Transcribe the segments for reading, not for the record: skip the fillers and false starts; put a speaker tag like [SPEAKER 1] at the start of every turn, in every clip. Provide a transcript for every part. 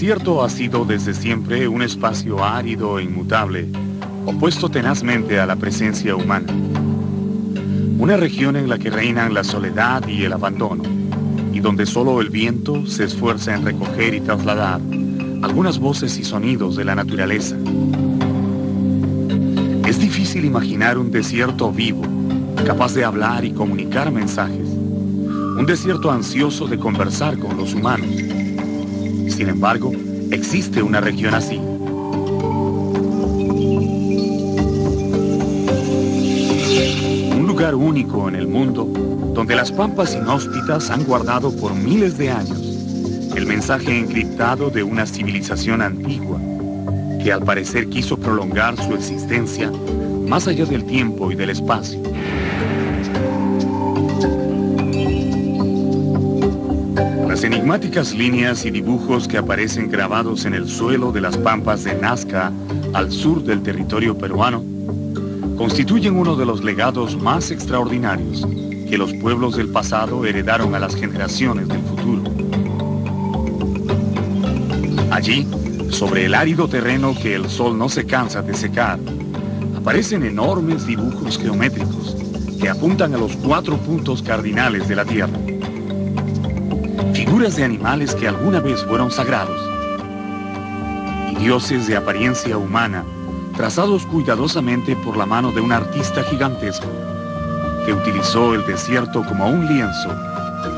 [SPEAKER 1] desierto ha sido desde siempre un espacio árido e inmutable, opuesto tenazmente a la presencia humana. Una región en la que reinan la soledad y el abandono, y donde solo el viento se esfuerza en recoger y trasladar algunas voces y sonidos de la naturaleza. Es difícil imaginar un desierto vivo, capaz de hablar y comunicar mensajes. Un desierto ansioso de conversar con los humanos. Sin embargo, existe una región así. Un lugar único en el mundo, donde las pampas inhóspitas han guardado por miles de años el mensaje encriptado de una civilización antigua, que al parecer quiso prolongar su existencia más allá del tiempo y del espacio. Las enigmáticas líneas y dibujos que aparecen grabados en el suelo de las pampas de Nazca, al sur del territorio peruano, constituyen uno de los legados más extraordinarios que los pueblos del pasado heredaron a las generaciones del futuro. Allí, sobre el árido terreno que el sol no se cansa de secar, aparecen enormes dibujos geométricos que apuntan a los 4 puntos cardinales de la Tierra. Figuras de animales que alguna vez fueron sagrados, y dioses de apariencia humana, trazados cuidadosamente por la mano de un artista gigantesco, que utilizó el desierto como un lienzo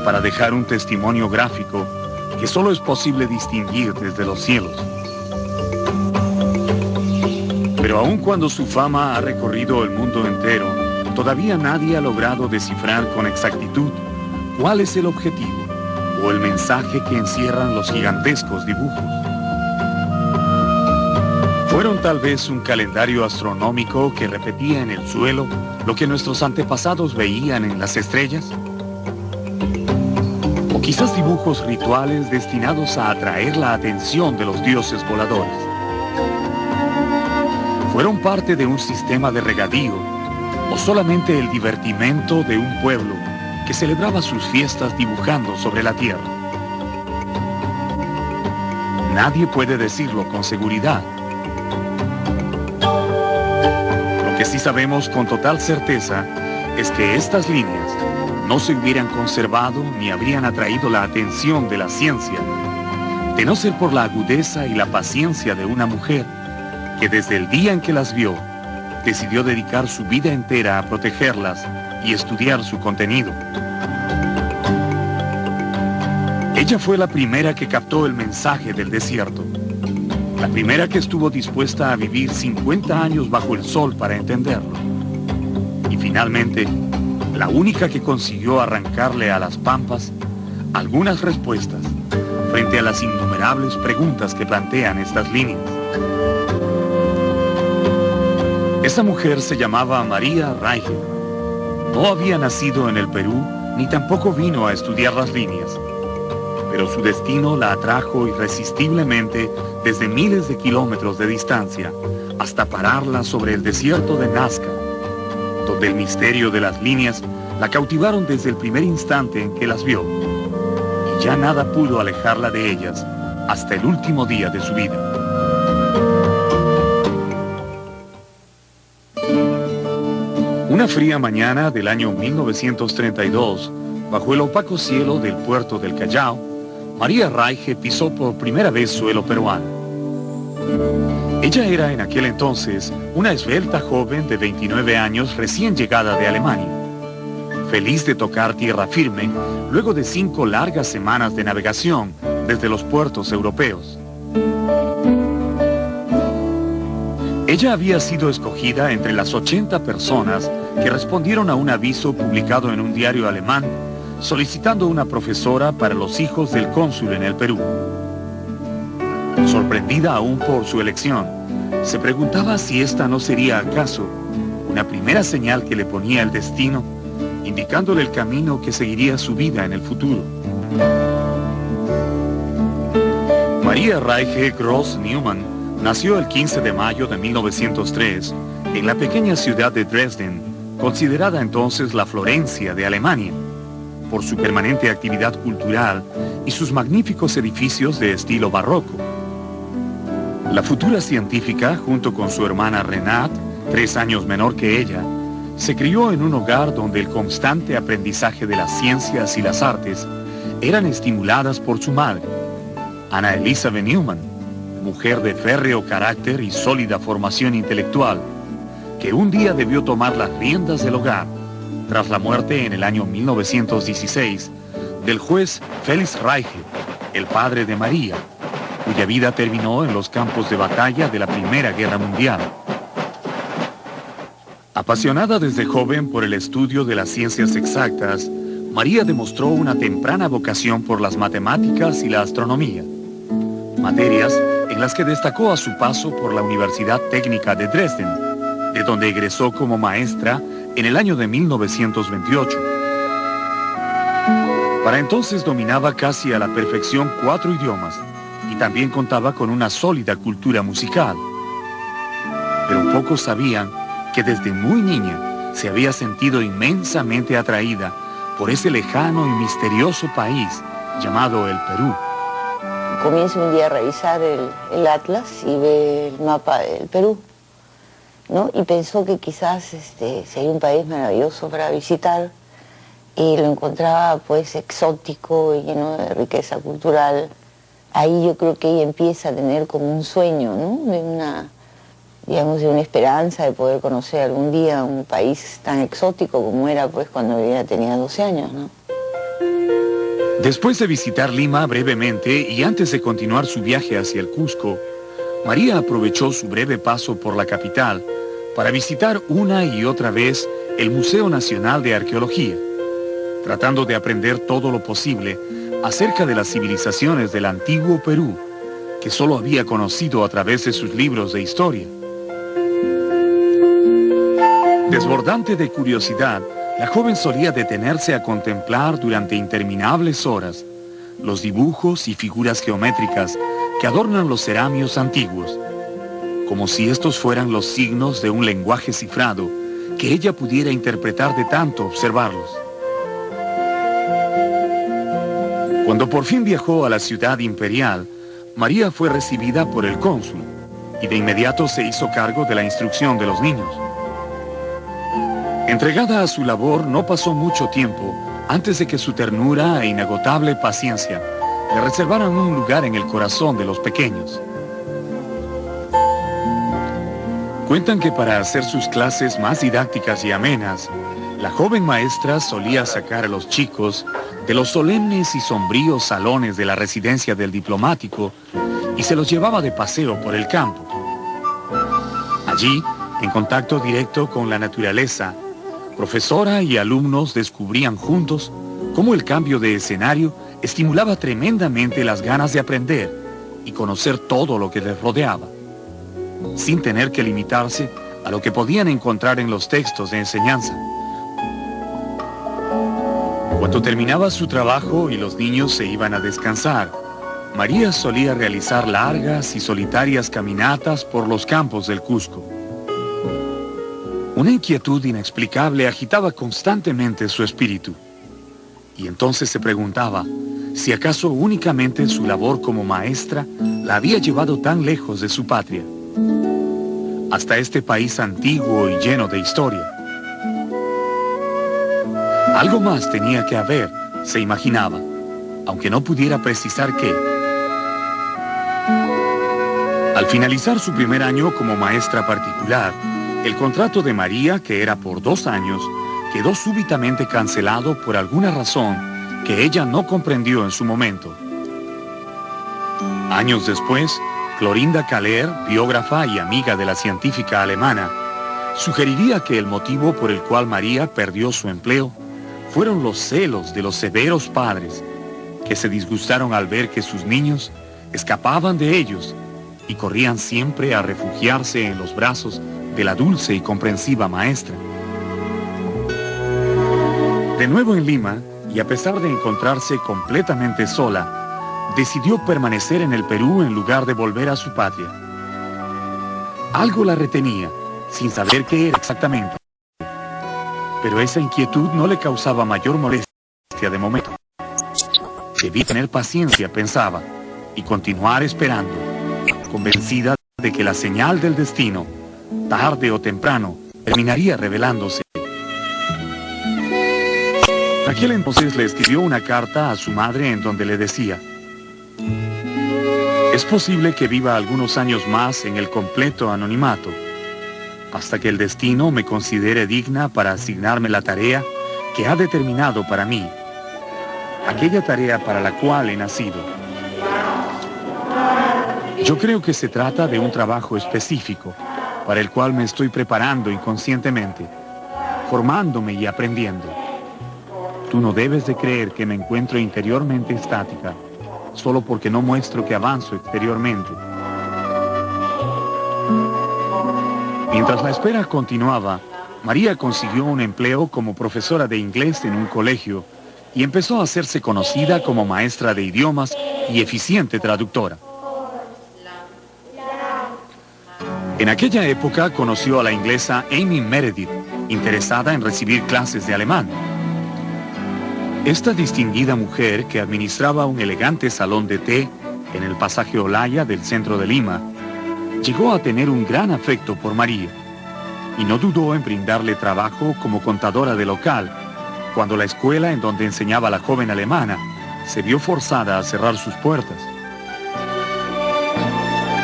[SPEAKER 1] para dejar un testimonio gráfico que solo es posible distinguir desde los cielos. Pero aun cuando su fama ha recorrido el mundo entero, todavía nadie ha logrado descifrar con exactitud cuál es el objetivo o el mensaje que encierran los gigantescos dibujos. ¿Fueron tal vez un calendario astronómico que repetía en el suelo lo que nuestros antepasados veían en las estrellas? ¿O quizás dibujos rituales destinados a atraer la atención de los dioses voladores? ¿Fueron parte de un sistema de regadío o solamente el divertimento de un pueblo que celebraba sus fiestas dibujando sobre la tierra? Nadie puede decirlo con seguridad. Lo que sí sabemos con total certeza es que estas líneas no se hubieran conservado ni habrían atraído la atención de la ciencia, de no ser por la agudeza y la paciencia de una mujer que desde el día en que las vio, decidió dedicar su vida entera a protegerlas y estudiar su contenido. Ella fue la primera que captó el mensaje del desierto, la primera que estuvo dispuesta a vivir 50 años bajo el sol para entenderlo, y finalmente, la única que consiguió arrancarle a las pampas algunas respuestas frente a las innumerables preguntas que plantean estas líneas. Esa mujer se llamaba María Reiche. No había nacido en el Perú, ni tampoco vino a estudiar las líneas, pero su destino la atrajo irresistiblemente desde miles de kilómetros de distancia hasta pararla sobre el desierto de Nazca, donde el misterio de las líneas la cautivaron desde el primer instante en que las vio, y ya nada pudo alejarla de ellas hasta el último día de su vida. Una fría mañana del año 1932, bajo el opaco cielo del puerto del Callao, María Reiche pisó por primera vez suelo peruano. Ella era en aquel entonces una esbelta joven de 29 años recién llegada de Alemania, feliz de tocar tierra firme luego de 5 largas semanas de navegación desde los puertos europeos. Ella había sido escogida entre las 80 personas que respondieron a un aviso publicado en un diario alemán solicitando una profesora para los hijos del cónsul en el Perú. Sorprendida aún por su elección, se preguntaba si esta no sería acaso una primera señal que le ponía el destino, indicándole el camino que seguiría su vida en el futuro. María Reiche Gross-Neumann nació el 15 de mayo de 1903 en la pequeña ciudad de Dresden, considerada entonces la Florencia de Alemania, por su permanente actividad cultural y sus magníficos edificios de estilo barroco. La futura científica, junto con su hermana Renate, 3 años menor que ella, se crió en un hogar donde el constante aprendizaje de las ciencias y las artes eran estimuladas por su madre, Anna Elizabeth Newman, mujer de férreo carácter y sólida formación intelectual, que un día debió tomar las riendas del hogar tras la muerte en el año 1916 del juez Felix Reiche, el padre de María, cuya vida terminó en los campos de batalla de la Primera Guerra Mundial. Apasionada desde joven por el estudio de las ciencias exactas, María demostró una temprana vocación por las matemáticas y la astronomía, materias en las que destacó a su paso por la Universidad Técnica de Dresden, de donde egresó como maestra en el año de 1928. Para entonces dominaba casi a la perfección 4 idiomas y también contaba con una sólida cultura musical. Pero pocos sabían que desde muy niña se había sentido inmensamente atraída por ese lejano y misterioso país llamado el Perú.
[SPEAKER 2] Comienza un día a revisar el atlas y ve el mapa del Perú, ¿no? Y pensó que quizás sería un país maravilloso para visitar, y lo encontraba pues exótico y lleno de riqueza cultural. Ahí yo creo que ella empieza a tener como un sueño, ¿no? De una esperanza de poder conocer algún día un país tan exótico como era pues cuando ella tenía 12 años, ¿no?
[SPEAKER 1] Después de visitar Lima brevemente y antes de continuar su viaje hacia el Cusco, María aprovechó su breve paso por la capital para visitar una y otra vez el Museo Nacional de Arqueología, tratando de aprender todo lo posible acerca de las civilizaciones del antiguo Perú, que solo había conocido a través de sus libros de historia. Desbordante de curiosidad, la joven solía detenerse a contemplar durante interminables horas los dibujos y figuras geométricas que adornan los ceramios antiguos, como si estos fueran los signos de un lenguaje cifrado que ella pudiera interpretar de tanto observarlos. Cuando por fin viajó a la ciudad imperial, María fue recibida por el cónsul y de inmediato se hizo cargo de la instrucción de los niños. Entregada a su labor, no pasó mucho tiempo antes de que su ternura e inagotable paciencia le reservaran un lugar en el corazón de los pequeños. Cuentan que para hacer sus clases más didácticas y amenas, la joven maestra solía sacar a los chicos de los solemnes y sombríos salones de la residencia del diplomático y se los llevaba de paseo por el campo. Allí, en contacto directo con la naturaleza, profesora y alumnos descubrían juntos cómo el cambio de escenario estimulaba tremendamente las ganas de aprender y conocer todo lo que les rodeaba, sin tener que limitarse a lo que podían encontrar en los textos de enseñanza. Cuando terminaba su trabajo y los niños se iban a descansar, María solía realizar largas y solitarias caminatas por los campos del Cusco. Una inquietud inexplicable agitaba constantemente su espíritu, y entonces se preguntaba si acaso únicamente su labor como maestra la había llevado tan lejos de su patria, hasta este país antiguo y lleno de historia. Algo más tenía que haber, se imaginaba, aunque no pudiera precisar qué. Al finalizar su primer año como maestra particular, el contrato de María, que era por 2 años, quedó súbitamente cancelado por alguna razón que ella no comprendió en su momento. Años después, Clorinda Kaller, biógrafa y amiga de la científica alemana, sugeriría que el motivo por el cual María perdió su empleo fueron los celos de los severos padres, que se disgustaron al ver que sus niños escapaban de ellos y corrían siempre a refugiarse en los brazos de la dulce y comprensiva maestra. De nuevo en Lima, y a pesar de encontrarse completamente sola, decidió permanecer en el Perú en lugar de volver a su patria. Algo la retenía, sin saber qué era exactamente. Pero esa inquietud no le causaba mayor molestia de momento. Debía tener paciencia, pensaba, y continuar esperando, convencida de que la señal del destino, tarde o temprano, terminaría revelándose. Aquel entonces le escribió una carta a su madre en donde le decía: es posible que viva algunos años más en el completo anonimato, hasta que el destino me considere digna para asignarme la tarea que ha determinado para mí, aquella tarea para la cual he nacido. Yo creo que se trata de un trabajo específico, para el cual me estoy preparando inconscientemente, formándome y aprendiendo. Tú no debes de creer que me encuentro interiormente estática, solo porque no muestro que avanzo exteriormente. Mientras la espera continuaba, María consiguió un empleo como profesora de inglés en un colegio y empezó a hacerse conocida como maestra de idiomas y eficiente traductora. En aquella época conoció a la inglesa Amy Meredith, interesada en recibir clases de alemán. Esta distinguida mujer, que administraba un elegante salón de té en el pasaje Olaya del centro de Lima, llegó a tener un gran afecto por María y no dudó en brindarle trabajo como contadora de local, cuando la escuela en donde enseñaba la joven alemana se vio forzada a cerrar sus puertas.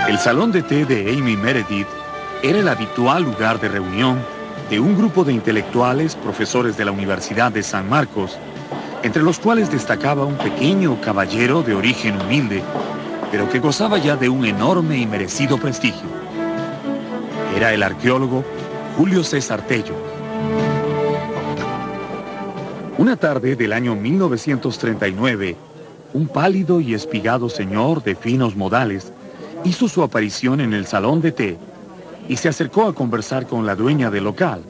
[SPEAKER 1] El salón de té de Amy Meredith era el habitual lugar de reunión de un grupo de intelectuales, profesores de la Universidad de San Marcos, entre los cuales destacaba un pequeño caballero de origen humilde, pero que gozaba ya de un enorme y merecido prestigio. Era el arqueólogo Julio César Tello. Una tarde del año 1939, un pálido y espigado señor de finos modales hizo su aparición en el salón de té y se acercó a conversar con la dueña del local.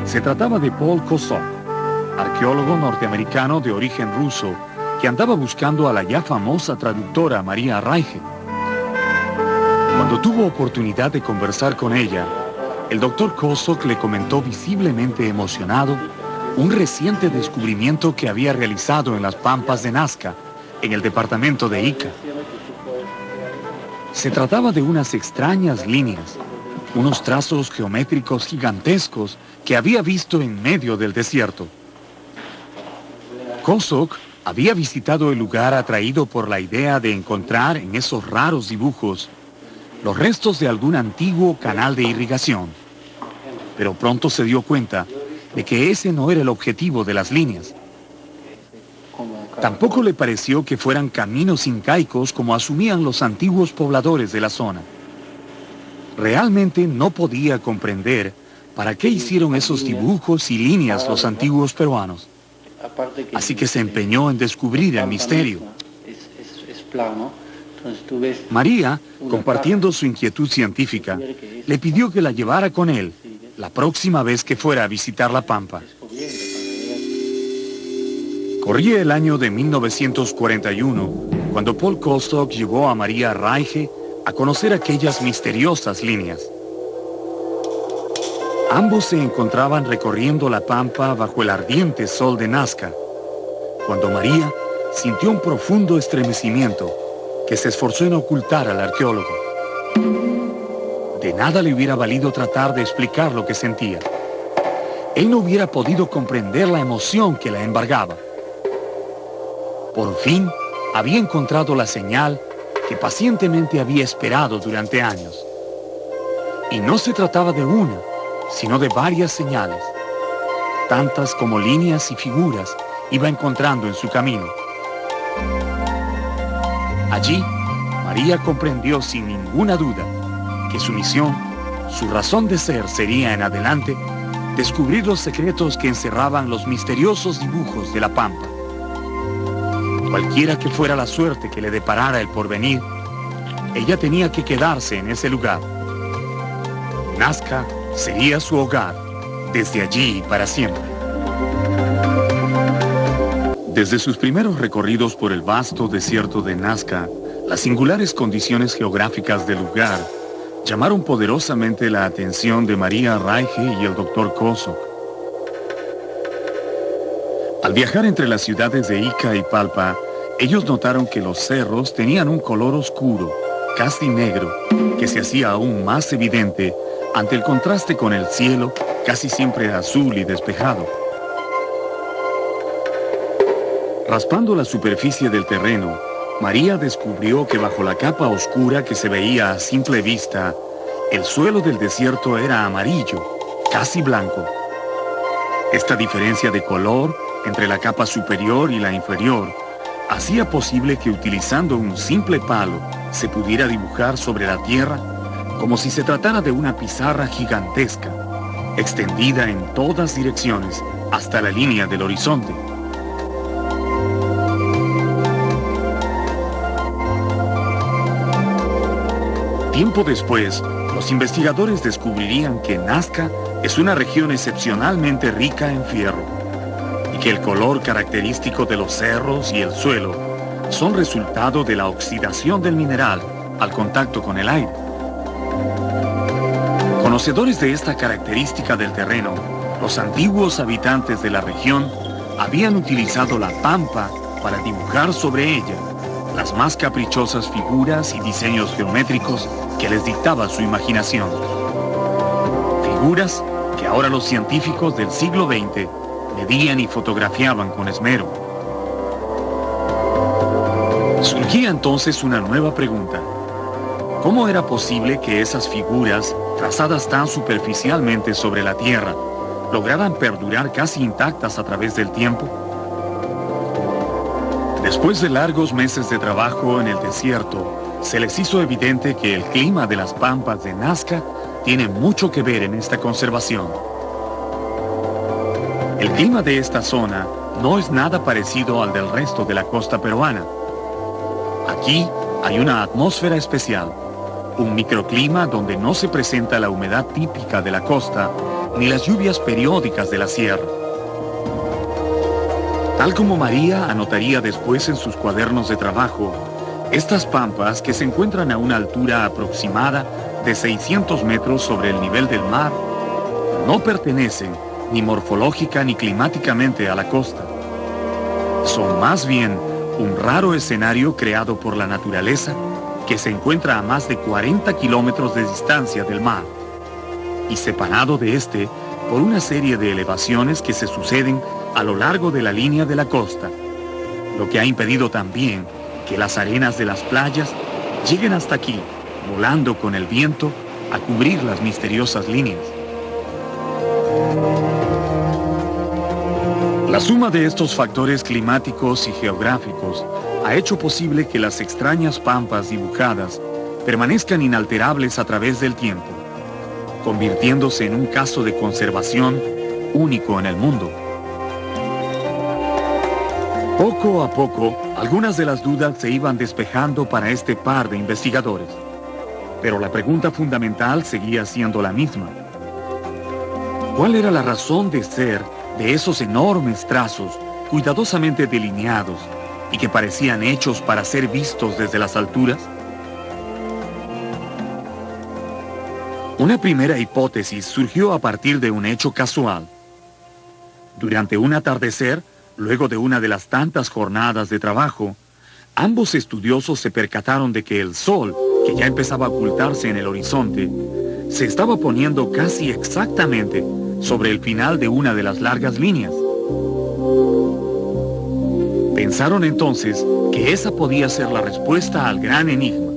[SPEAKER 1] Se trataba de Paul Kosok, arqueólogo norteamericano de origen ruso, que andaba buscando a la ya famosa traductora María Reiche. Cuando tuvo oportunidad de conversar con ella, el doctor Kosok le comentó visiblemente emocionado un reciente descubrimiento que había realizado en las pampas de Nazca, en el departamento de Ica. Se trataba de unas extrañas líneas, unos trazos geométricos gigantescos que había visto en medio del desierto. Kosok había visitado el lugar atraído por la idea de encontrar en esos raros dibujos los restos de algún antiguo canal de irrigación. Pero pronto se dio cuenta de que ese no era el objetivo de las líneas. Tampoco le pareció que fueran caminos incaicos como asumían los antiguos pobladores de la zona. Realmente no podía comprender para qué hicieron esos dibujos y líneas los antiguos peruanos. Así que se empeñó en descubrir el misterio. María, compartiendo su inquietud científica, le pidió que la llevara con él la próxima vez que fuera a visitar la Pampa. Corría el año de 1941, cuando Paul Kosok llevó a María Reiche a conocer aquellas misteriosas líneas. Ambos se encontraban recorriendo la Pampa bajo el ardiente sol de Nazca, cuando María sintió un profundo estremecimiento que se esforzó en ocultar al arqueólogo. De nada le hubiera valido tratar de explicar lo que sentía. Él no hubiera podido comprender la emoción que la embargaba. Por fin, había encontrado la señal que pacientemente había esperado durante años. Y no se trataba de una, sino de varias señales. Tantas como líneas y figuras iba encontrando en su camino. Allí, María comprendió sin ninguna duda que su misión, su razón de ser sería en adelante descubrir los secretos que encerraban los misteriosos dibujos de la Pampa. Cualquiera que fuera la suerte que le deparara el porvenir, ella tenía que quedarse en ese lugar. Nazca sería su hogar, desde allí y para siempre. Desde sus primeros recorridos por el vasto desierto de Nazca, las singulares condiciones geográficas del lugar llamaron poderosamente la atención de María Reiche y el doctor Kosok. Al viajar entre las ciudades de Ica y Palpa, ellos notaron que los cerros tenían un color oscuro, casi negro, que se hacía aún más evidente ante el contraste con el cielo, casi siempre azul y despejado. Raspando la superficie del terreno, María descubrió que bajo la capa oscura que se veía a simple vista, el suelo del desierto era amarillo, casi blanco. Esta diferencia de color entre la capa superior y la inferior hacía posible que utilizando un simple palo se pudiera dibujar sobre la tierra como si se tratara de una pizarra gigantesca, extendida en todas direcciones hasta la línea del horizonte. Tiempo después, los investigadores descubrirían que Nazca es una región excepcionalmente rica en fierro y que el color característico de los cerros y el suelo son resultado de la oxidación del mineral al contacto con el aire. Conocedores de esta característica del terreno, los antiguos habitantes de la región habían utilizado la pampa para dibujar sobre ella las más caprichosas figuras y diseños geométricos que les dictaba su imaginación. Figuras que ahora los científicos del siglo XX medían y fotografiaban con esmero. Surgía entonces una nueva pregunta. ¿Cómo era posible que esas figuras, trazadas tan superficialmente sobre la tierra, lograran perdurar casi intactas a través del tiempo? Después de largos meses de trabajo en el desierto, se les hizo evidente que el clima de las pampas de Nazca tiene mucho que ver en esta conservación. El clima de esta zona no es nada parecido al del resto de la costa peruana. Aquí hay una atmósfera especial, un microclima donde no se presenta la humedad típica de la costa ni las lluvias periódicas de la sierra. Tal como María anotaría después en sus cuadernos de trabajo, estas pampas, que se encuentran a una altura aproximada de 600 metros sobre el nivel del mar, no pertenecen ni morfológica ni climáticamente a la costa. Son más bien un raro escenario creado por la naturaleza que se encuentra a más de 40 kilómetros de distancia del mar y separado de este por una serie de elevaciones que se suceden a lo largo de la línea de la costa, lo que ha impedido también que las arenas de las playas lleguen hasta aquí, volando con el viento a cubrir las misteriosas líneas. La suma de estos factores climáticos y geográficos ha hecho posible que las extrañas pampas dibujadas permanezcan inalterables a través del tiempo, convirtiéndose en un caso de conservación único en el mundo. Poco a poco, algunas de las dudas se iban despejando para este par de investigadores, pero la pregunta fundamental seguía siendo la misma. ¿Cuál era la razón de ser de esos enormes trazos cuidadosamente delineados y que parecían hechos para ser vistos desde las alturas? Una primera hipótesis surgió a partir de un hecho casual. Durante un atardecer, luego de una de las tantas jornadas de trabajo, ambos estudiosos se percataron de que el sol, que ya empezaba a ocultarse en el horizonte, se estaba poniendo casi exactamente sobre el final de una de las largas líneas. Pensaron entonces que esa podía ser la respuesta al gran enigma.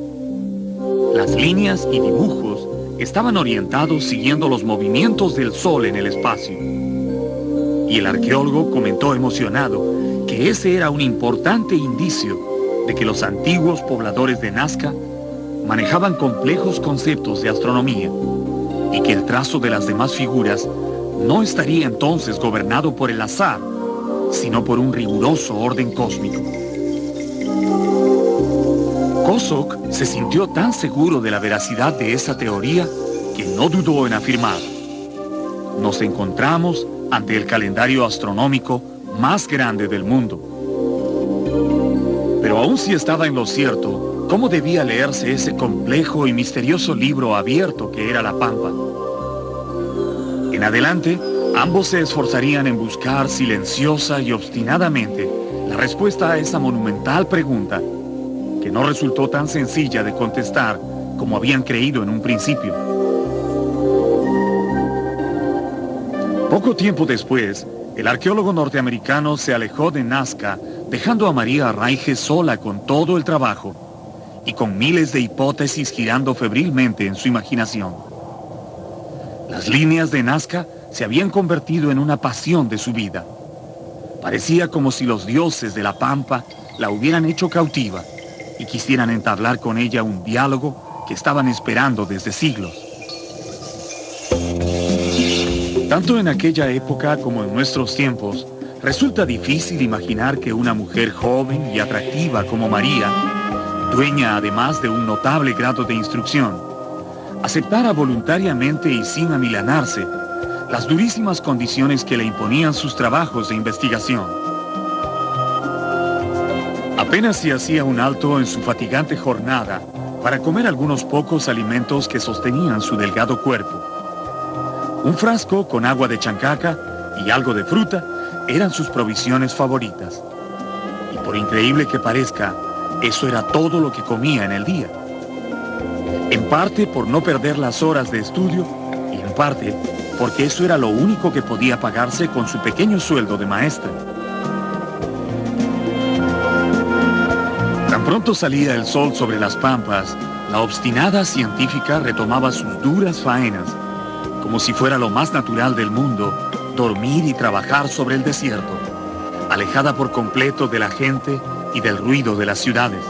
[SPEAKER 1] Las líneas y dibujos estaban orientados siguiendo los movimientos del sol en el espacio. Y el arqueólogo comentó emocionado que ese era un importante indicio de que los antiguos pobladores de Nazca manejaban complejos conceptos de astronomía y que el trazo de las demás figuras no estaría entonces gobernado por el azar, sino por un riguroso orden cósmico. Kosok se sintió tan seguro de la veracidad de esa teoría que no dudó en afirmar: nos encontramos ante el calendario astronómico más grande del mundo. Pero aun si estaba en lo cierto, ¿cómo debía leerse ese complejo y misterioso libro abierto que era la Pampa? En adelante, ambos se esforzarían en buscar silenciosa y obstinadamente la respuesta a esa monumental pregunta, que que no resultó tan sencilla de contestar como habían creído en un principio. Poco tiempo después, el arqueólogo norteamericano se alejó de Nazca, dejando a María Reige sola con todo el trabajo y con miles de hipótesis girando febrilmente en su imaginación. Las líneas de Nazca se habían convertido en una pasión de su vida. Parecía como si los dioses de la pampa la hubieran hecho cautiva y quisieran entablar con ella un diálogo que estaban esperando desde siglos. Tanto en aquella época como en nuestros tiempos, resulta difícil imaginar que una mujer joven y atractiva como María, dueña además de un notable grado de instrucción, aceptara voluntariamente y sin amilanarse las durísimas condiciones que le imponían sus trabajos de investigación. Apenas si hacía un alto en su fatigante jornada para comer algunos pocos alimentos que sostenían su delgado cuerpo. Un frasco con agua de chancaca y algo de fruta eran sus provisiones favoritas. Y por increíble que parezca, eso era todo lo que comía en el día. En parte por no perder las horas de estudio y en parte porque eso era lo único que podía pagarse con su pequeño sueldo de maestra. Tan pronto salía el sol sobre las pampas, la obstinada científica retomaba sus duras faenas, como si fuera lo más natural del mundo, dormir y trabajar sobre el desierto, alejada por completo de la gente y del ruido de las ciudades.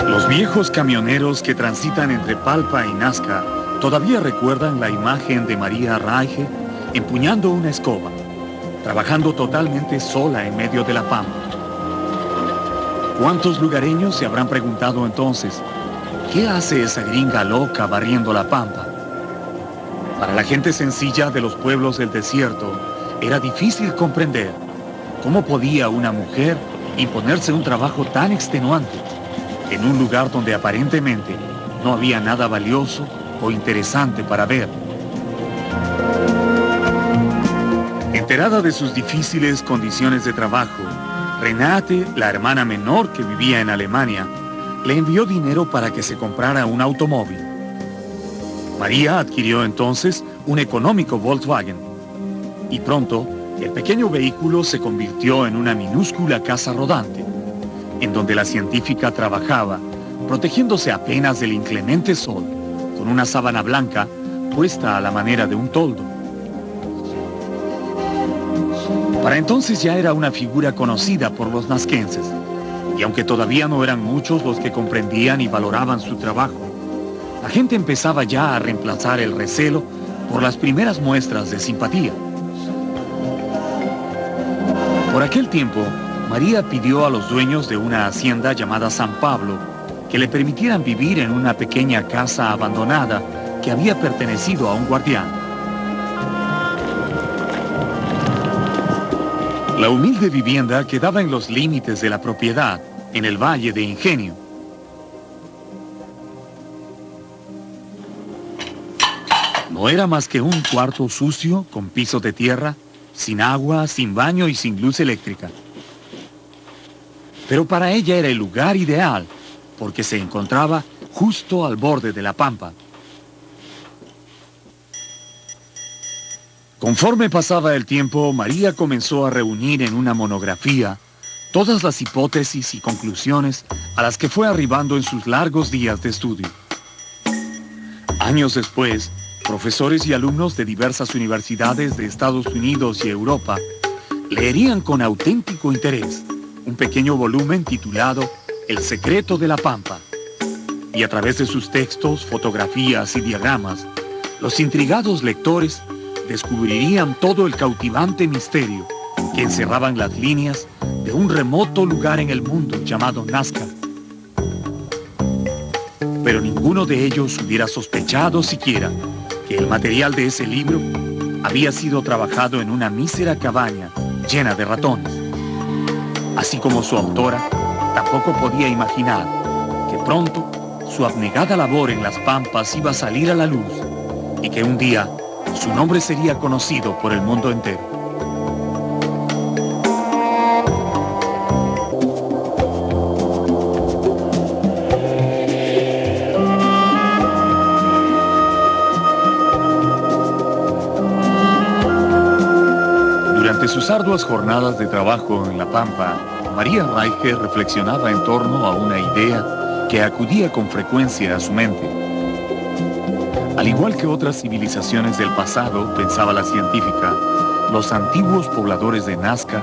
[SPEAKER 1] Los viejos camioneros que transitan entre Palpa y Nazca todavía recuerdan la imagen de María Reige empuñando una escoba, trabajando totalmente sola en medio de la pampa. ¿Cuántos lugareños se habrán preguntado entonces, ¿qué hace esa gringa loca barriendo la pampa? Para la gente sencilla de los pueblos del desierto, era difícil comprender cómo podía una mujer imponerse un trabajo tan extenuante en un lugar donde aparentemente no había nada valioso o interesante para ver. Enterada de sus difíciles condiciones de trabajo, Renate, la hermana menor que vivía en Alemania, le envió dinero para que se comprara un automóvil. María adquirió entonces un económico Volkswagen y pronto el pequeño vehículo se convirtió en una minúscula casa rodante, en donde la científica trabajaba, protegiéndose apenas del inclemente sol, con una sábana blanca puesta a la manera de un toldo. Para entonces ya era una figura conocida por los nazquenses, y aunque todavía no eran muchos los que comprendían y valoraban su trabajo, la gente empezaba ya a reemplazar el recelo por las primeras muestras de simpatía. Por aquel tiempo, María pidió a los dueños de una hacienda llamada San Pablo que le permitieran vivir en una pequeña casa abandonada que había pertenecido a un guardián. La humilde vivienda quedaba en los límites de la propiedad, en el Valle de Ingenio. No era más que un cuarto sucio, con piso de tierra, sin agua, sin baño y sin luz eléctrica. Pero para ella era el lugar ideal, porque se encontraba justo al borde de la pampa. Conforme pasaba el tiempo, María comenzó a reunir en una monografía todas las hipótesis y conclusiones a las que fue arribando en sus largos días de estudio. Años después, profesores y alumnos de diversas universidades de Estados Unidos y Europa leerían con auténtico interés un pequeño volumen titulado El secreto de la pampa, y a través de sus textos, fotografías y diagramas, los intrigados lectores descubrirían todo el cautivante misterio que encerraban las líneas de un remoto lugar en el mundo llamado Nazca. Pero ninguno de ellos hubiera sospechado siquiera que el material de ese libro había sido trabajado en una mísera cabaña llena de ratones. Así como su autora tampoco podía imaginar que pronto su abnegada labor en las pampas iba a salir a la luz y que un día su nombre sería conocido por el mundo entero. Durante sus arduas jornadas de trabajo en la Pampa, María Reiche reflexionaba en torno a una idea que acudía con frecuencia a su mente. Al igual que otras civilizaciones del pasado, pensaba la científica, los antiguos pobladores de Nazca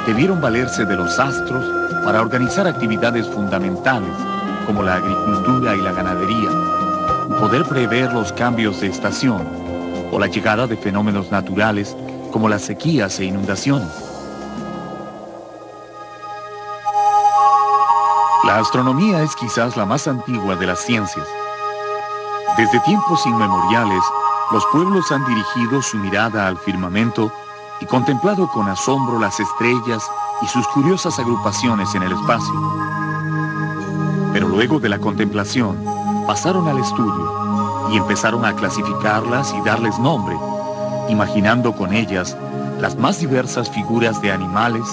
[SPEAKER 1] debieron valerse de los astros para organizar actividades fundamentales como la agricultura y la ganadería, y poder prever los cambios de estación o la llegada de fenómenos naturales como las sequías e inundaciones. La astronomía es quizás la más antigua de las ciencias. Desde tiempos inmemoriales, los pueblos han dirigido su mirada al firmamento y contemplado con asombro las estrellas y sus curiosas agrupaciones en el espacio. Pero luego de la contemplación, pasaron al estudio y empezaron a clasificarlas y darles nombre, imaginando con ellas las más diversas figuras de animales,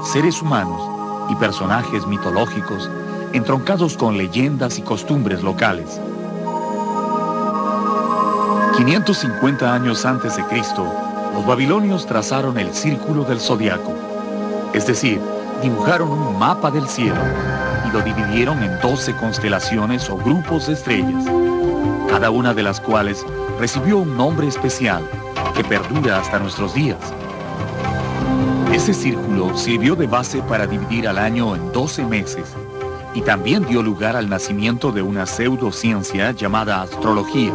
[SPEAKER 1] seres humanos y personajes mitológicos entroncados con leyendas y costumbres locales. 550 años antes de Cristo, los babilonios trazaron el círculo del zodiaco, es decir, dibujaron un mapa del cielo y lo dividieron en 12 constelaciones o grupos de estrellas, cada una de las cuales recibió un nombre especial que perdura hasta nuestros días. Ese círculo sirvió de base para dividir al año en 12 meses y también dio lugar al nacimiento de una pseudociencia llamada astrología,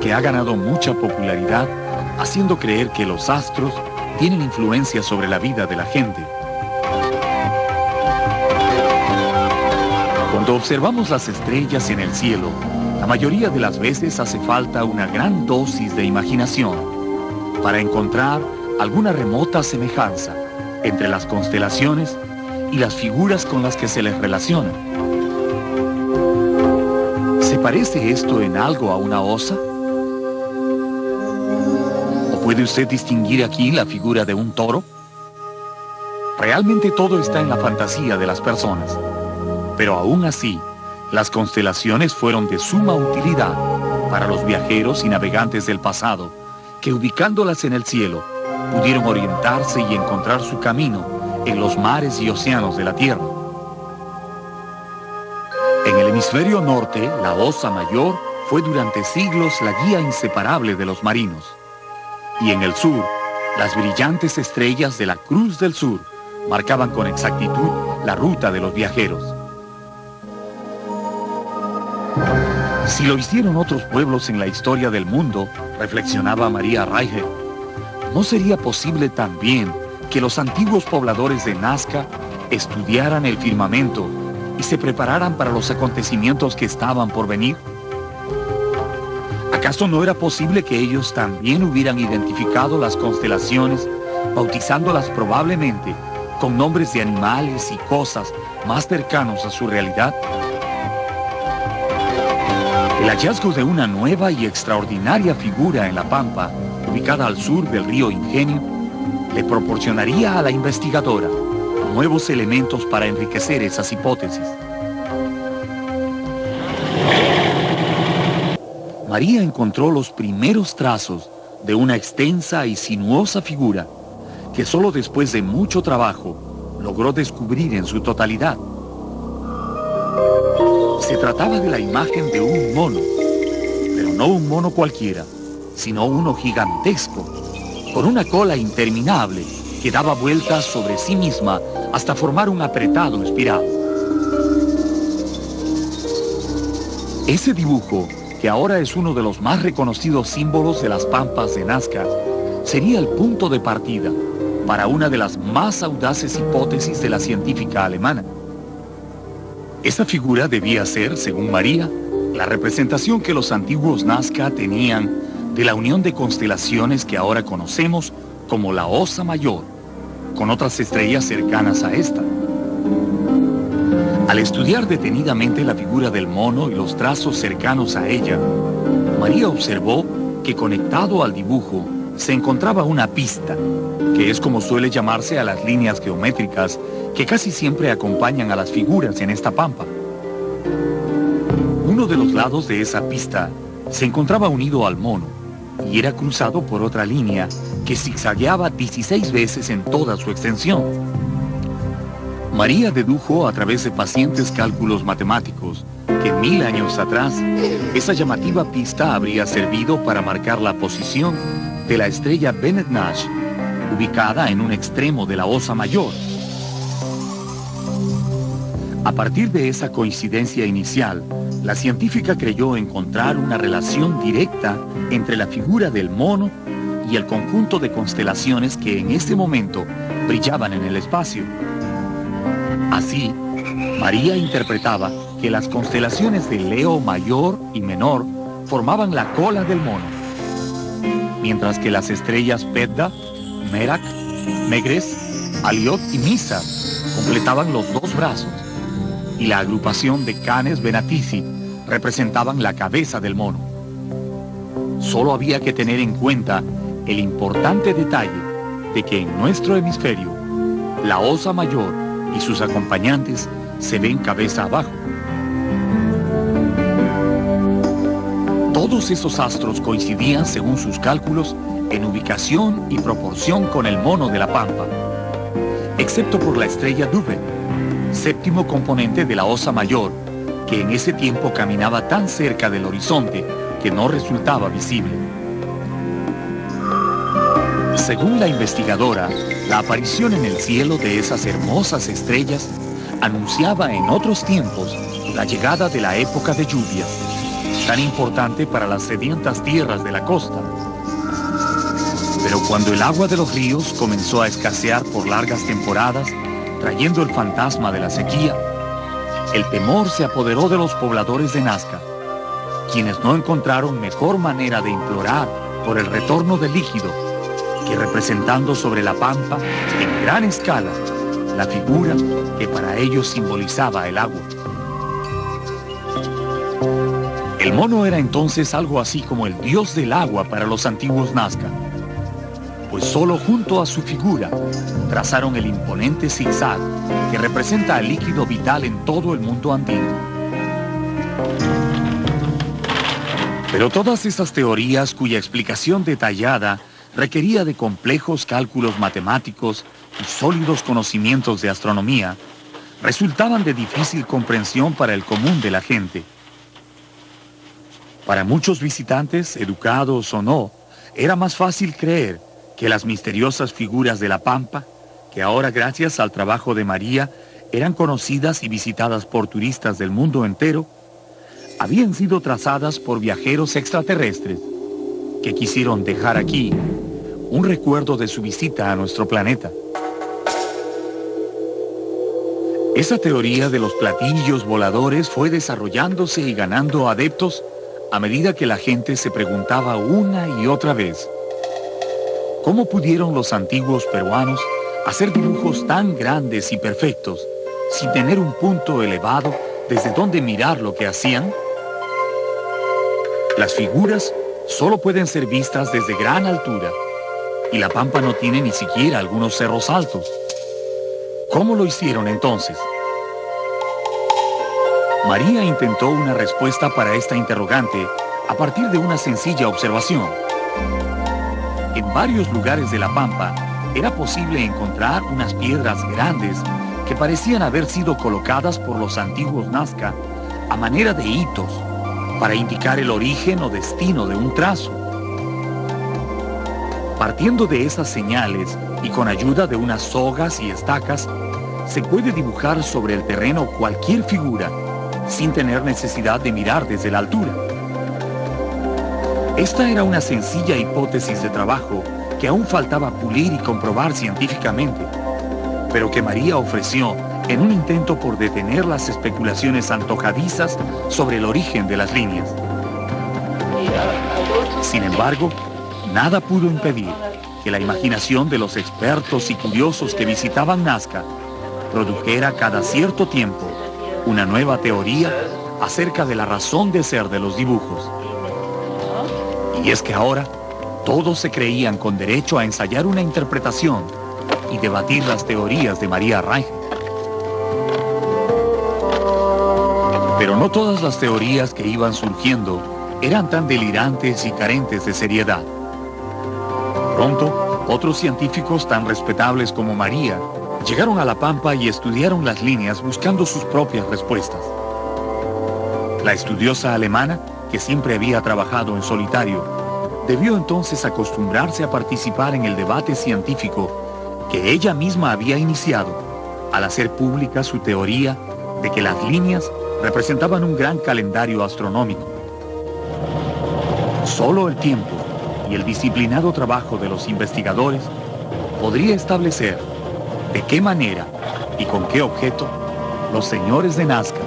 [SPEAKER 1] que ha ganado mucha popularidad, haciendo creer que los astros tienen influencia sobre la vida de la gente. Cuando observamos las estrellas en el cielo, la mayoría de las veces hace falta una gran dosis de imaginación para encontrar alguna remota semejanza entre las constelaciones y las figuras con las que se les relaciona. ¿Se parece esto en algo a una osa? ¿O puede usted distinguir aquí la figura de un toro? Realmente todo está en la fantasía de las personas, pero aún así, las constelaciones fueron de suma utilidad para los viajeros y navegantes del pasado, que ubicándolas en el cielo, pudieron orientarse y encontrar su camino en los mares y océanos de la Tierra. En el hemisferio norte, la Osa Mayor fue durante siglos la guía inseparable de los marinos. Y en el sur, las brillantes estrellas de la Cruz del Sur marcaban con exactitud la ruta de los viajeros. Si lo hicieron otros pueblos en la historia del mundo, reflexionaba María Reiche, ¿no sería posible también que los antiguos pobladores de Nazca estudiaran el firmamento y se prepararan para los acontecimientos que estaban por venir? ¿Acaso no era posible que ellos también hubieran identificado las constelaciones, bautizándolas probablemente con nombres de animales y cosas más cercanos a su realidad? El hallazgo de una nueva y extraordinaria figura en la Pampa, ubicada al sur del río Ingenio, le proporcionaría a la investigadora nuevos elementos para enriquecer esas hipótesis. María encontró los primeros trazos de una extensa y sinuosa figura que solo después de mucho trabajo logró descubrir en su totalidad. Se trataba de la imagen de un mono, pero no un mono cualquiera, sino uno gigantesco, con una cola interminable que daba vueltas sobre sí misma hasta formar un apretado espiral. Ese dibujo, que ahora es uno de los más reconocidos símbolos de las Pampas de Nazca, sería el punto de partida para una de las más audaces hipótesis de la científica alemana. Esa figura debía ser, según María, la representación que los antiguos Nazca tenían de la unión de constelaciones que ahora conocemos como la Osa Mayor, con otras estrellas cercanas a esta. Al estudiar detenidamente la figura del mono y los trazos cercanos a ella, María observó que conectado al dibujo se encontraba una pista, que es como suele llamarse a las líneas geométricas que casi siempre acompañan a las figuras en esta pampa. Uno de los lados de esa pista se encontraba unido al mono y era cruzado por otra línea que zigzagueaba 16 veces en toda su extensión. María dedujo a través de pacientes cálculos matemáticos que 1000 años atrás esa llamativa pista habría servido para marcar la posición de la estrella Bennet Nash, ubicada en un extremo de la Osa Mayor. A partir de esa coincidencia inicial, la científica creyó encontrar una relación directa entre la figura del mono y el conjunto de constelaciones que en ese momento brillaban en el espacio. Así, María interpretaba que las constelaciones de Leo mayor y menor formaban la cola del mono, mientras que las estrellas Pedda, Merak, Megres, Aliot y Mizar completaban los dos brazos, y la agrupación de Canes Venatici representaban la cabeza del mono. Solo había que tener en cuenta el importante detalle de que en nuestro hemisferio, la Osa Mayor y sus acompañantes se ven cabeza abajo. Todos esos astros coincidían, según sus cálculos, en ubicación y proporción con el mono de la Pampa, excepto por la estrella Dubhe, séptimo componente de la Osa Mayor, que en ese tiempo caminaba tan cerca del horizonte que no resultaba visible. Según la investigadora, la aparición en el cielo de esas hermosas estrellas anunciaba en otros tiempos la llegada de la época de lluvias, tan importante para las sedientas tierras de la costa. Pero cuando el agua de los ríos comenzó a escasear por largas temporadas, trayendo el fantasma de la sequía, el temor se apoderó de los pobladores de Nazca, quienes no encontraron mejor manera de implorar por el retorno del líquido que representando sobre la pampa, en gran escala, la figura que para ellos simbolizaba el agua. El mono era entonces algo así como el dios del agua para los antiguos Nazca, pues solo junto a su figura trazaron el imponente zigzag que representa el líquido vital en todo el mundo andino. Pero todas estas teorías, cuya explicación detallada requería de complejos cálculos matemáticos y sólidos conocimientos de astronomía, resultaban de difícil comprensión para el común de la gente. Para muchos visitantes, educados o no, era más fácil creer que las misteriosas figuras de la Pampa, que ahora gracias al trabajo de María eran conocidas y visitadas por turistas del mundo entero, habían sido trazadas por viajeros extraterrestres que quisieron dejar aquí un recuerdo de su visita a nuestro planeta. Esa teoría de los platillos voladores fue desarrollándose y ganando adeptos a medida que la gente se preguntaba una y otra vez: ¿cómo pudieron los antiguos peruanos hacer dibujos tan grandes y perfectos sin tener un punto elevado desde donde mirar lo que hacían? Las figuras solo pueden ser vistas desde gran altura, y la Pampa no tiene ni siquiera algunos cerros altos. ¿Cómo lo hicieron entonces? María intentó una respuesta para esta interrogante a partir de una sencilla observación. En varios lugares de la Pampa era posible encontrar unas piedras grandes que parecían haber sido colocadas por los antiguos Nazca a manera de hitos para indicar el origen o destino de un trazo. Partiendo de esas señales y con ayuda de unas sogas y estacas, se puede dibujar sobre el terreno cualquier figura sin tener necesidad de mirar desde la altura. Esta era una sencilla hipótesis de trabajo que aún faltaba pulir y comprobar científicamente, pero que María ofreció en un intento por detener las especulaciones antojadizas sobre el origen de las líneas. Sin embargo, nada pudo impedir que la imaginación de los expertos y curiosos que visitaban Nazca produjera cada cierto tiempo una nueva teoría acerca de la razón de ser de los dibujos. Y es que ahora todos se creían con derecho a ensayar una interpretación y debatir las teorías de María Reige. Pero no todas las teorías que iban surgiendo eran tan delirantes y carentes de seriedad. Pronto, Otros científicos tan respetables como María llegaron a la Pampa y estudiaron las líneas buscando sus propias respuestas. La estudiosa alemana, que siempre había trabajado en solitario, debió entonces acostumbrarse a participar en el debate científico que ella misma había iniciado al hacer pública su teoría de que las líneas representaban un gran calendario astronómico. Solo el tiempo y el disciplinado trabajo de los investigadores podría establecer de qué manera y con qué objeto los señores de Nazca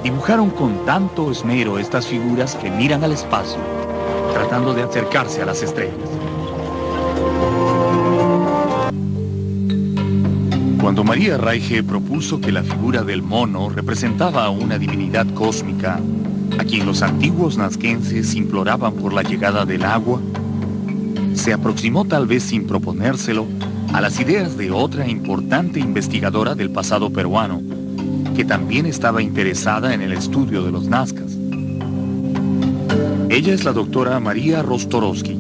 [SPEAKER 1] dibujaron con tanto esmero estas figuras que miran al espacio, tratando de acercarse a las estrellas. Cuando María Reige propuso que la figura del mono representaba a una divinidad cósmica, a quien los antiguos nazquenses imploraban por la llegada del agua, se aproximó, tal vez sin proponérselo, a las ideas de otra importante investigadora del pasado peruano, que también estaba interesada en el estudio de los nazcas. Ella es la doctora María Rostorowski,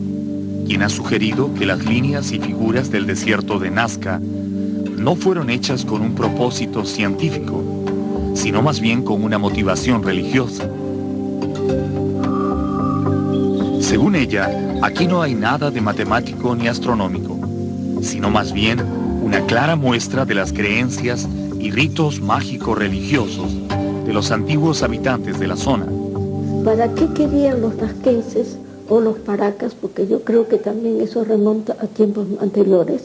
[SPEAKER 1] quien ha sugerido que las líneas y figuras del desierto de Nazca no fueron hechas con un propósito científico, sino más bien con una motivación religiosa. Según ella, aquí no hay nada de matemático ni astronómico, sino más bien una clara muestra de las creencias y ritos mágico-religiosos de los antiguos habitantes de la zona.
[SPEAKER 3] ¿Para qué querían los nazquenses o los paracas? Porque yo creo que también eso remonta a tiempos anteriores.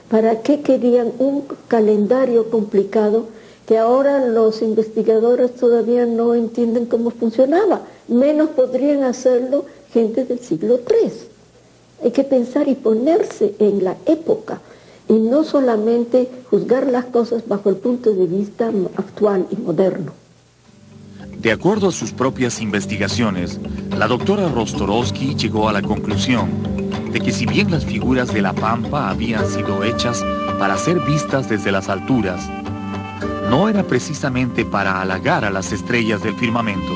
[SPEAKER 3] ¿Para qué querían un calendario complicado que ahora los investigadores todavía no entienden cómo funcionaba? Menos podrían hacerlo gente del siglo III. Hay que pensar y ponerse en la época y no solamente juzgar las cosas bajo el punto de vista actual y moderno.
[SPEAKER 1] De acuerdo a sus propias investigaciones, la doctora Rostorowski llegó a la conclusión de que si bien las figuras de la Pampa habían sido hechas para ser vistas desde las alturas, no era precisamente para halagar a las estrellas del firmamento,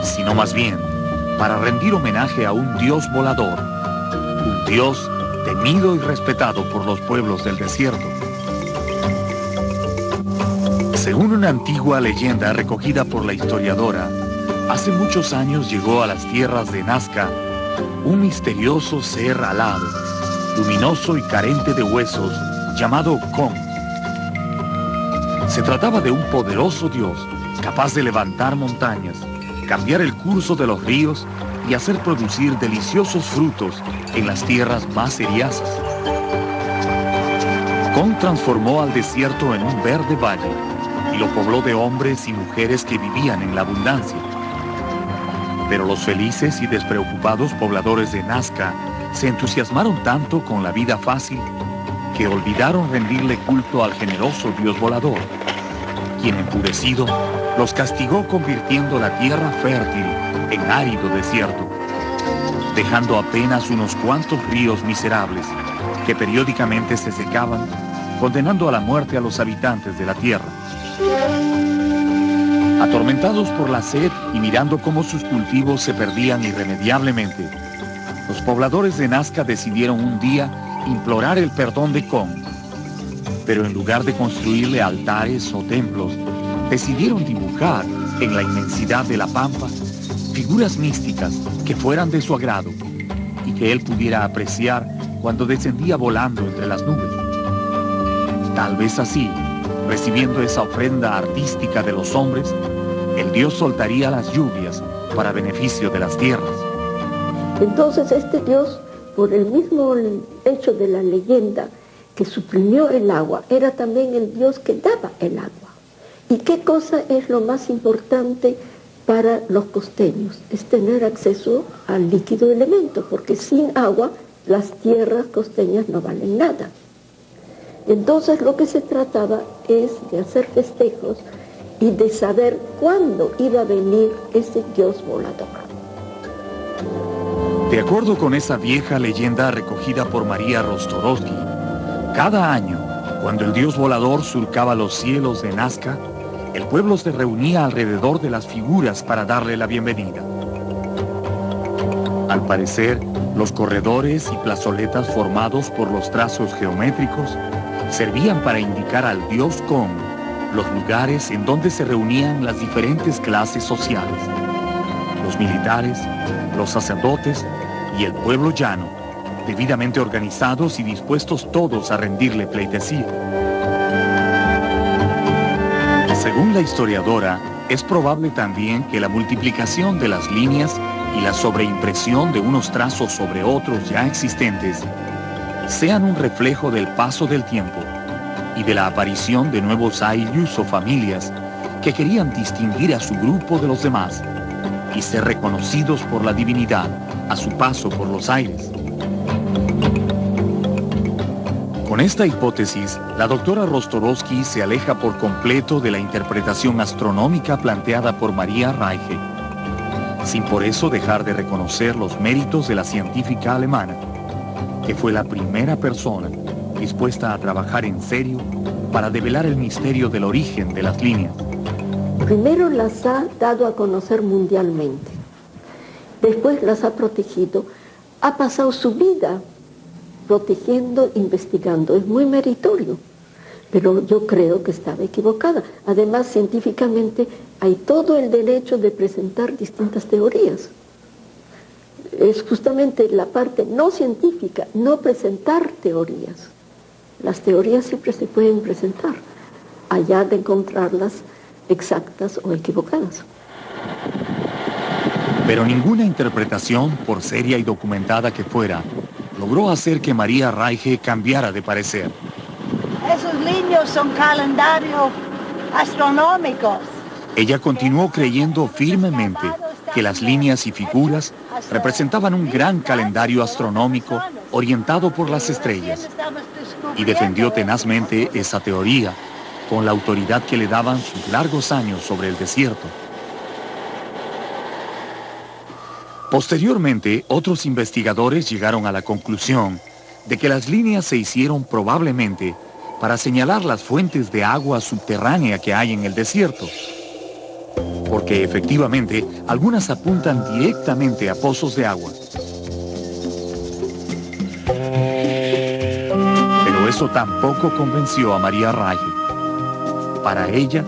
[SPEAKER 1] sino más bien para rendir homenaje a un dios volador, un dios temido y respetado por los pueblos del desierto. Según una antigua leyenda recogida por la historiadora, hace muchos años llegó a las tierras de Nazca un misterioso ser alado, luminoso y carente de huesos, llamado Kong. Se trataba de un poderoso dios, capaz de levantar montañas, cambiar el curso de los ríos y hacer producir deliciosos frutos en las tierras más eriazas. Kong transformó al desierto en un verde valle y lo pobló de hombres y mujeres que vivían en la abundancia. Pero los felices y despreocupados pobladores de Nazca se entusiasmaron tanto con la vida fácil que olvidaron rendirle culto al generoso dios volador, quien enfurecido los castigó convirtiendo la tierra fértil en árido desierto, dejando apenas unos cuantos ríos miserables que periódicamente se secaban, condenando a la muerte a los habitantes de la tierra. Atormentados por la sed y mirando cómo sus cultivos se perdían irremediablemente, los pobladores de Nazca decidieron un día implorar el perdón de Kong, pero en lugar de construirle altares o templos, decidieron dibujar en la inmensidad de la Pampa figuras místicas que fueran de su agrado y que él pudiera apreciar cuando descendía volando entre las nubes. Tal vez así, recibiendo esa ofrenda artística de los hombres, el dios soltaría las lluvias para beneficio de las tierras.
[SPEAKER 3] Entonces este dios, por el mismo hecho de la leyenda que suprimió el agua, era también el dios que daba el agua. ¿Y qué cosa es lo más importante para los costeños? Es tener acceso al líquido elemento, porque sin agua las tierras costeñas no valen nada. Entonces lo que se trataba es de hacer festejos y de saber cuándo iba a venir ese dios volador.
[SPEAKER 1] De acuerdo con esa vieja leyenda recogida por María Rostorowski, cada año, cuando el dios volador surcaba los cielos de Nazca, el pueblo se reunía alrededor de las figuras para darle la bienvenida. Al parecer, Los corredores y plazoletas formados por los trazos geométricos servían para indicar al dios Con los lugares en donde se reunían las diferentes clases sociales, los militares, los sacerdotes y el pueblo llano, debidamente organizados y dispuestos todos a rendirle pleitesía. Según la historiadora, es probable también que la multiplicación de las líneas y la sobreimpresión de unos trazos sobre otros ya existentes sean un reflejo del paso del tiempo y de la aparición de nuevos ayllus o familias que querían distinguir a su grupo de los demás y ser reconocidos por la divinidad a su paso por los aires. Con esta hipótesis, la doctora Rostorowski se aleja por completo de la interpretación astronómica planteada por María Reiche, sin por eso dejar de reconocer los méritos de la científica alemana, que fue la primera persona dispuesta a trabajar en serio para develar el misterio del origen de las líneas.
[SPEAKER 3] Primero las ha dado a conocer mundialmente, después las ha protegido, ha pasado su vida protegiendo, investigando. Es muy meritorio, pero yo creo que estaba equivocada. Además, científicamente hay todo el derecho de presentar distintas teorías. Es justamente la parte no científica, no presentar teorías. Las teorías siempre se pueden presentar, allá de encontrarlas exactas o equivocadas.
[SPEAKER 1] Pero ninguna interpretación, por seria y documentada que fuera, logró hacer que María Reiche cambiara de parecer.
[SPEAKER 4] Esos niños son calendarios astronómicos.
[SPEAKER 1] Ella continuó creyendo firmemente que las líneas y figuras representaban un gran calendario astronómico orientado por las estrellas, y defendió tenazmente esa teoría con la autoridad que le daban sus largos años sobre el desierto. Posteriormente, otros investigadores llegaron a la conclusión de que las líneas se hicieron probablemente para señalar las fuentes de agua subterránea que hay en el desierto, porque efectivamente algunas apuntan directamente a pozos de agua. Pero eso tampoco convenció a María Reiche. Para ella,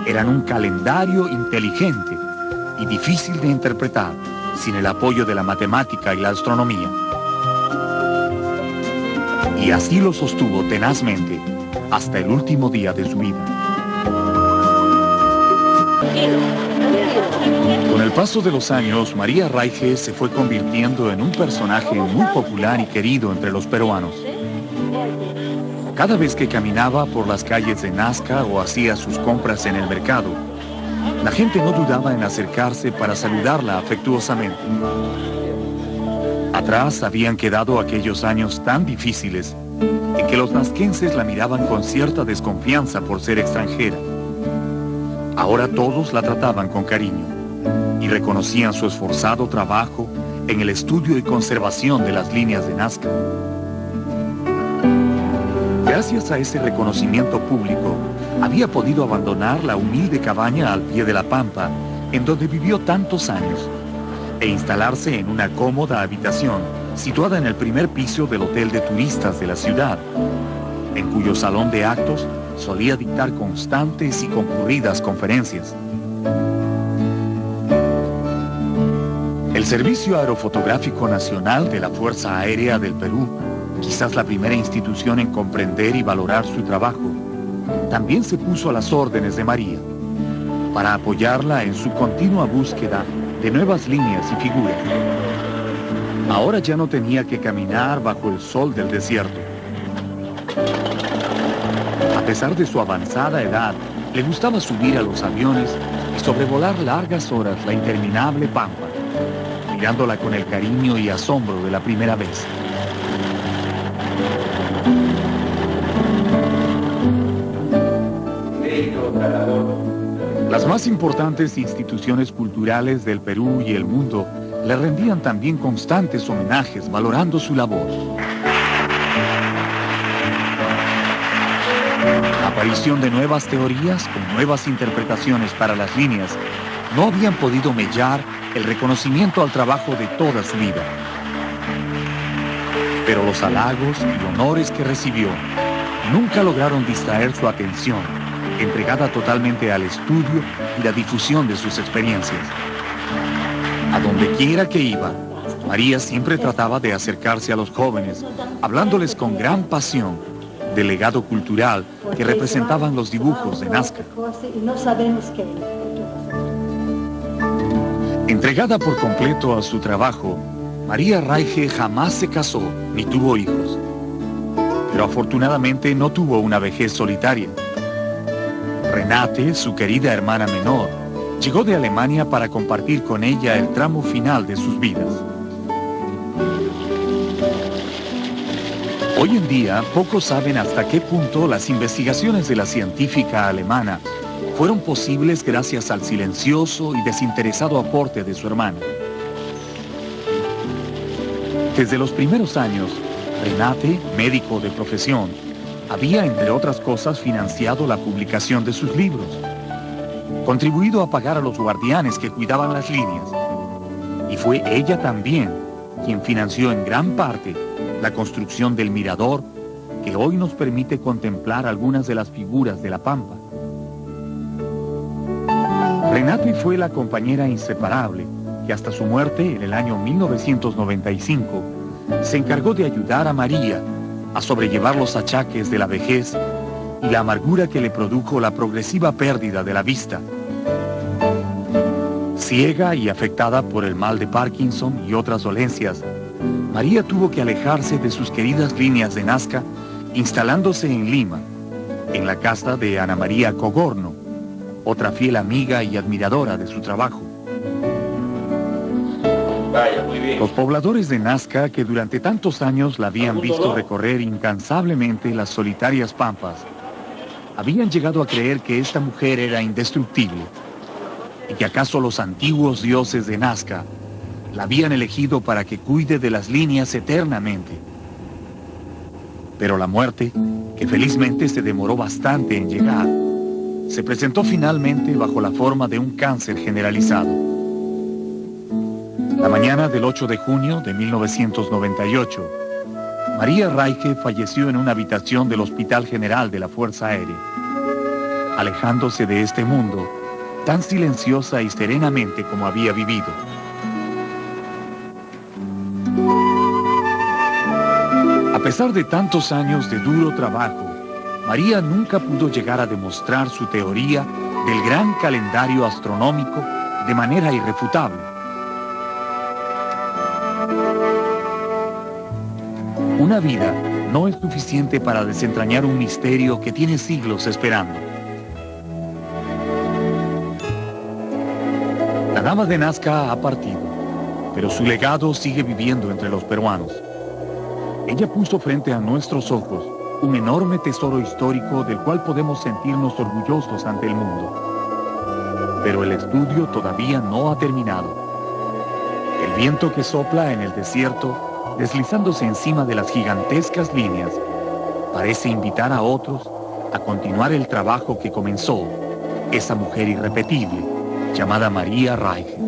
[SPEAKER 1] eran un calendario inteligente y difícil de interpretar sin el apoyo de la matemática y la astronomía. Y así lo sostuvo tenazmente hasta el último día de su vida. Con el paso de los años, María Reiche se fue convirtiendo en un personaje muy popular y querido entre los peruanos. Cada vez que caminaba por las calles de Nazca o hacía sus compras en el mercado, la gente no dudaba en acercarse para saludarla afectuosamente. Atrás habían quedado aquellos años tan difíciles en que los nazquenses la miraban con cierta desconfianza por ser extranjera. Ahora todos la trataban con cariño y reconocían su esforzado trabajo en el estudio y conservación de las líneas de Nazca. Gracias a ese reconocimiento público, había podido abandonar la humilde cabaña al pie de la pampa, en donde vivió tantos años, e instalarse en una cómoda habitación situada en el primer piso del hotel de turistas de la ciudad, en cuyo salón de actos solía dictar constantes y concurridas conferencias. El Servicio Aerofotográfico Nacional de la Fuerza Aérea del Perú, quizás la primera institución en comprender y valorar su trabajo, también se puso a las órdenes de María, para apoyarla en su continua búsqueda de nuevas líneas y figuras. Ahora ya no tenía que caminar bajo el sol del desierto. A pesar de su avanzada edad, le gustaba subir a los aviones y sobrevolar largas horas la interminable pampa, mirándola con el cariño y asombro de la primera vez. Las más importantes instituciones culturales del Perú y el mundo le rendían también constantes homenajes valorando su labor. La aparición de nuevas teorías con nuevas interpretaciones para las líneas no habían podido mellar el reconocimiento al trabajo de toda su vida. Pero los halagos y honores que recibió nunca lograron distraer su atención, entregada totalmente al estudio y la difusión de sus experiencias. A donde quiera que iba, María siempre trataba de acercarse a los jóvenes, hablándoles con gran pasión del legado cultural que representaban los dibujos de Nazca. Entregada por completo a su trabajo, María Reige jamás se casó ni tuvo hijos. Pero afortunadamente no tuvo una vejez solitaria. Renate, su querida hermana menor, llegó de Alemania para compartir con ella el tramo final de sus vidas. Hoy en día, pocos saben hasta qué punto las investigaciones de la científica alemana fueron posibles gracias al silencioso y desinteresado aporte de su hermana. Desde los primeros años, Renate, médico de profesión, había, entre otras cosas, financiado la publicación de sus libros, contribuido a pagar a los guardianes que cuidaban las líneas, y fue ella también quien financió en gran parte la construcción del mirador que hoy nos permite contemplar algunas de las figuras de la Pampa. Renate fue la compañera inseparable que hasta su muerte en el año 1995 se encargó de ayudar a María a sobrellevar los achaques de la vejez y la amargura que le produjo la progresiva pérdida de la vista. Ciega y afectada por el mal de Parkinson y otras dolencias, María tuvo que alejarse de sus queridas líneas de Nazca, instalándose en Lima, en la casa de Ana María Cogorno, otra fiel amiga y admiradora de su trabajo. Los pobladores de Nazca, que durante tantos años la habían visto recorrer incansablemente las solitarias pampas, habían llegado a creer que esta mujer era indestructible y que acaso los antiguos dioses de Nazca la habían elegido para que cuide de las líneas eternamente. Pero la muerte, que felizmente se demoró bastante en llegar, se presentó finalmente bajo la forma de un cáncer generalizado. La mañana del 8 de junio de 1998, María Reige falleció en una habitación del Hospital General de la Fuerza Aérea, alejándose de este mundo tan silenciosa y serenamente como había vivido. A pesar de tantos años de duro trabajo, María nunca pudo llegar a demostrar su teoría del gran calendario astronómico de manera irrefutable. Una vida no es suficiente para desentrañar un misterio que tiene siglos esperando. La dama de Nazca ha partido, pero su legado sigue viviendo entre los peruanos. Ella puso frente a nuestros ojos un enorme tesoro histórico del cual podemos sentirnos orgullosos ante el mundo. Pero el estudio todavía no ha terminado. El viento que sopla en el desierto, deslizándose encima de las gigantescas líneas, parece invitar a otros a continuar el trabajo que comenzó esa mujer irrepetible llamada María Reige.